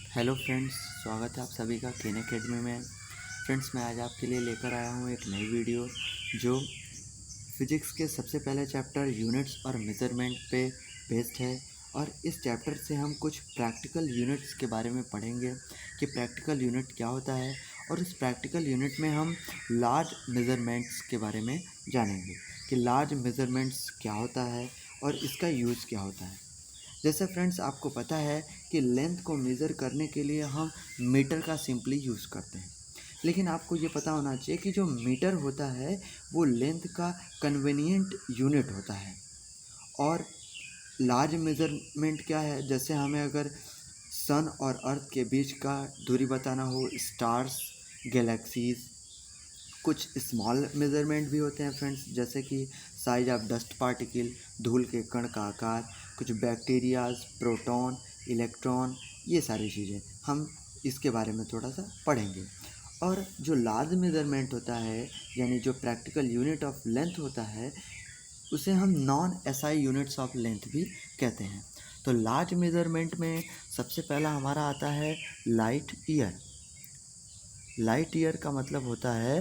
Hello friends, स्वागत है आप सभी का केन एकेडमी में। फ्रेंड्स, मैं आज आपके लिए लेकर आया हूँ एक नई वीडियो जो फिजिक्स के सबसे पहले चैप्टर यूनिट्स और मेज़रमेंट पे बेस्ड है। और इस चैप्टर से हम कुछ प्रैक्टिकल यूनिट्स के बारे में पढ़ेंगे कि प्रैक्टिकल यूनिट क्या होता है, और इस प्रैक्टिकल यूनिट में हम लार्ज मेज़रमेंट्स के बारे में जानेंगे कि लार्ज मेज़रमेंट्स क्या होता है और इसका यूज़ क्या होता है। जैसे फ्रेंड्स, आपको पता है कि लेंथ को मेज़र करने के लिए हम मीटर का सिंपली यूज़ करते हैं, लेकिन आपको ये पता होना चाहिए कि जो मीटर होता है वो लेंथ का कन्वीनियंट यूनिट होता है। और लार्ज मेज़रमेंट क्या है, जैसे हमें अगर सन और अर्थ के बीच का दूरी बताना हो, स्टार्स, गैलेक्सीज, कुछ स्मॉल मेज़रमेंट भी होते हैं फ्रेंड्स, जैसे कि साइज ऑफ डस्ट पार्टिकल, धूल के कण का आकार, कुछ बैक्टीरियाज, प्रोटॉन, इलेक्ट्रॉन, ये सारी चीज़ें हम इसके बारे में थोड़ा सा पढ़ेंगे। और जो लार्ज मेज़रमेंट होता है, यानी जो प्रैक्टिकल यूनिट ऑफ लेंथ होता है, उसे हम non SI units of length भी कहते हैं। तो लार्ज मेज़रमेंट में सबसे पहला हमारा आता है लाइट ईयर। लाइट ईयर का मतलब होता है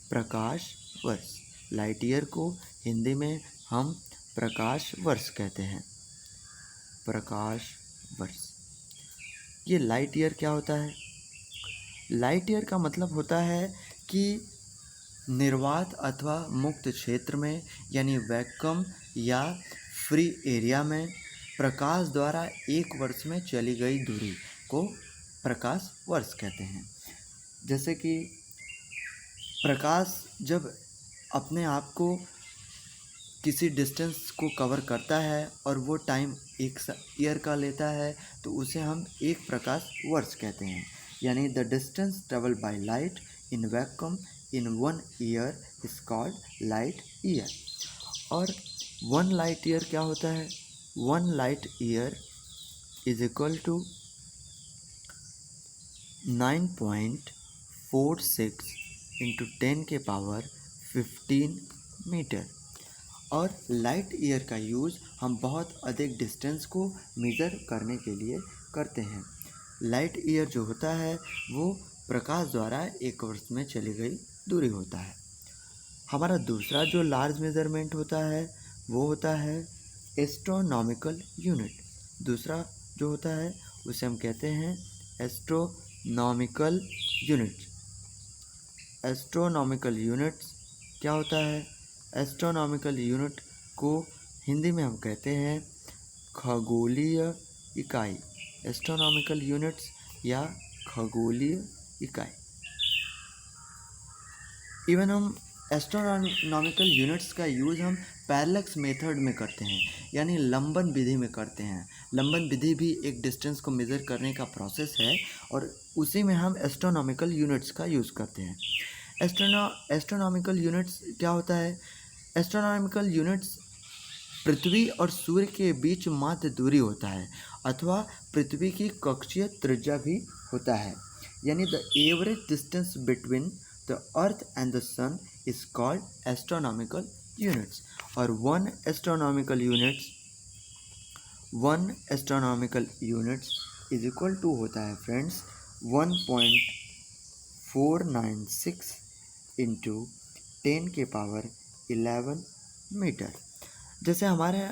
प्रकाश वर्ष। लाइट ईयर को हिंदी में हम प्रकाश वर्ष कहते हैं। प्रकाश वर्ष। ये लाइट ईयर क्या होता है? लाइट ईयर का मतलब होता है कि निर्वात अथवा मुक्त क्षेत्र में, यानी वैक्यूम या फ्री एरिया में, प्रकाश द्वारा एक वर्ष में चली गई दूरी को प्रकाश वर्ष कहते हैं। जैसे कि प्रकाश जब अपने आप को किसी डिस्टेंस को कवर करता है और वो टाइम एक ईयर का लेता है, तो उसे हम एक प्रकाश वर्ष कहते हैं। यानी the distance travel by light in vacuum in 1 year is called light year. और 1 लाइट ईयर क्या होता है? 1 light year is equal to 9.46 into 10⁻15 metre. और लाइट ईयर का यूज़ हम बहुत अधिक डिस्टेंस को मेज़र करने के लिए करते हैं। लाइट ईयर जो होता है वो प्रकाश द्वारा एक वर्ष में चली गई दूरी होता है। हमारा दूसरा जो लार्ज मेज़रमेंट होता है वो होता है एस्ट्रोनॉमिकल यूनिट। दूसरा जो होता है उसे हम कहते हैं एस्ट्रोनॉमिकल यूनिट। एस्ट्रोनॉमिकल यूनिट्स क्या होता है? एस्ट्रोनॉमिकल यूनिट को हिंदी में हम कहते हैं खगोलीय इकाई। एस्ट्रोनॉमिकल यूनिट्स या खगोलीय इकाई। इवन हम एस्ट्रोनॉमिकल यूनिट्स का यूज़ हम पैरेलक्स मेथड में करते हैं, यानी लंबन विधि में करते हैं। लंबन विधि भी एक डिस्टेंस को मेज़र करने का प्रोसेस है, और उसी में हम एस्ट्रोनॉमिकल यूनिट्स का यूज़ करते हैं। एस्ट्रोनॉमिकल यूनिट्स क्या होता है? एस्ट्रोनॉमिकल यूनिट्स पृथ्वी और सूर्य के बीच माध्य दूरी होता है, अथवा पृथ्वी की कक्षीय त्रिज्या भी होता है। यानी the average distance between the earth and the sun is called astronomical units. और one astronomical units is equal to होता है फ्रेंड्स 1.496 इंटू 10⁻11 मीटर। जैसे हमारे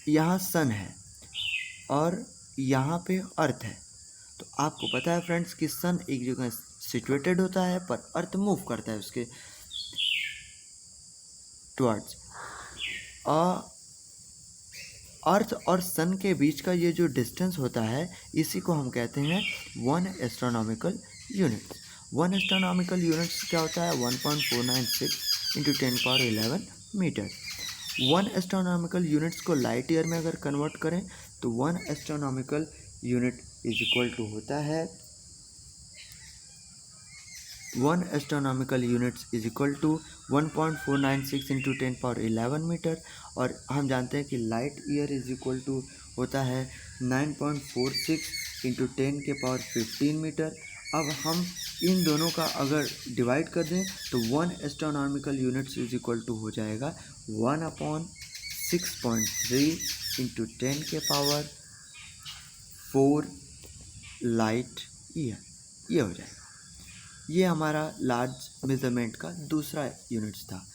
यहाँ सन है और यहाँ पे अर्थ है, तो आपको पता है फ्रेंड्स कि सन एक जगह सिचुएटेड होता है, पर अर्थ मूव करता है उसके टुवर्ड्स। अर्थ और सन के बीच का ये जो डिस्टेंस होता है, इसी को हम कहते हैं one astronomical unit. One astronomical units क्या होता है? 1.496 into 10⁻11 metre. One astronomical units को लाइट ईयर में अगर कन्वर्ट करें तो one astronomical unit is equal to होता है 1 astronomical units इंटू 10⁻11 मीटर। और हम जानते हैं कि light year is equal to होता है 9.46 इंटू 10⁻15 मीटर। अब हम इन दोनों का अगर डिवाइड कर दें तो 1 astronomical units is equal to हो जाएगा 1/6.3 इंटू 10⁻4 लाइट ईयर, ये हो जाएगा। ये हमारा लार्ज मेज़रमेंट का दूसरा यूनिट्स था।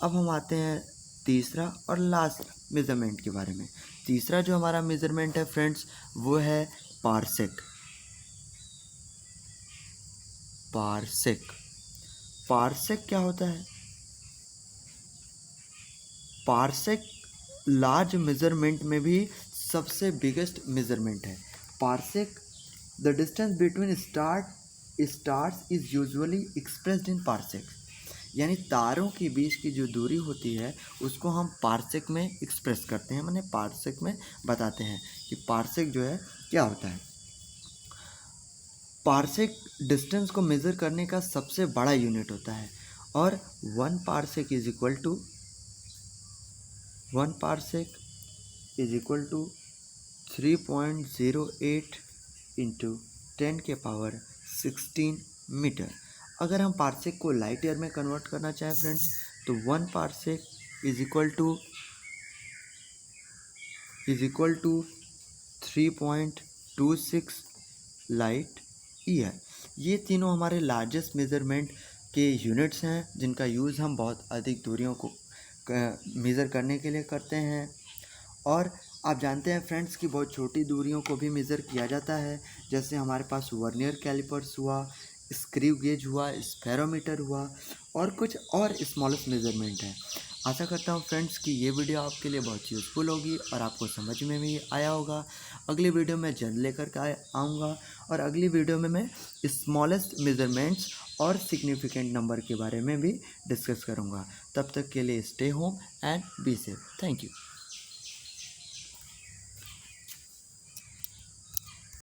अब हम आते हैं तीसरा और लास्ट मेज़रमेंट के बारे में। तीसरा जो हमारा मेज़रमेंट है फ्रेंड्स, वो है पार्सेक। पार्सेक, पार्सेक क्या होता है? पार्सेक लार्ज मेज़रमेंट में भी सबसे बिगेस्ट मेज़रमेंट है। Parsec, the distance between stars is usually expressed in parsec. यानी तारों के बीच की जो दूरी होती है उसको हम पार्सेक में एक्सप्रेस करते हैं, माने पार्सेक में बताते हैं कि पार्सेक जो है क्या होता है। पार्सेक डिस्टेंस को मेज़र करने का सबसे बड़ा यूनिट होता है और 1 parsec is equal to 3.08 into 10 के पावर 16 मीटर। अगर हम पार्सेक को लाइट ईयर में कन्वर्ट करना चाहें फ्रेंड्स, तो 1 parsec is equal to 3.26 light year. ये तीनों हमारे लार्जेस्ट मेज़रमेंट के यूनिट्स हैं जिनका यूज़ हम बहुत अधिक दूरियों को मेज़र करने के लिए करते हैं। और आप जानते हैं फ्रेंड्स कि बहुत छोटी दूरियों को भी मेज़र किया जाता है, जैसे हमारे पास वर्नियर कैलिपर्स हुआ, स्क्रू गेज हुआ, स्पेरोमीटर हुआ और कुछ और स्मॉलेस्ट मेज़रमेंट है। आशा करता हूँ फ्रेंड्स कि ये वीडियो आपके लिए बहुत यूज़फुल होगी और आपको समझ में भी आया होगा। अगली वीडियो में जल्द लेकर के आऊँगा और अगली वीडियो में मैं स्मॉलेस्ट मेज़रमेंट्स और सिग्निफिकेंट नंबर के बारे में भी डिस्कस करूँगा। तब तक के लिए stay home and be safe. Thank you.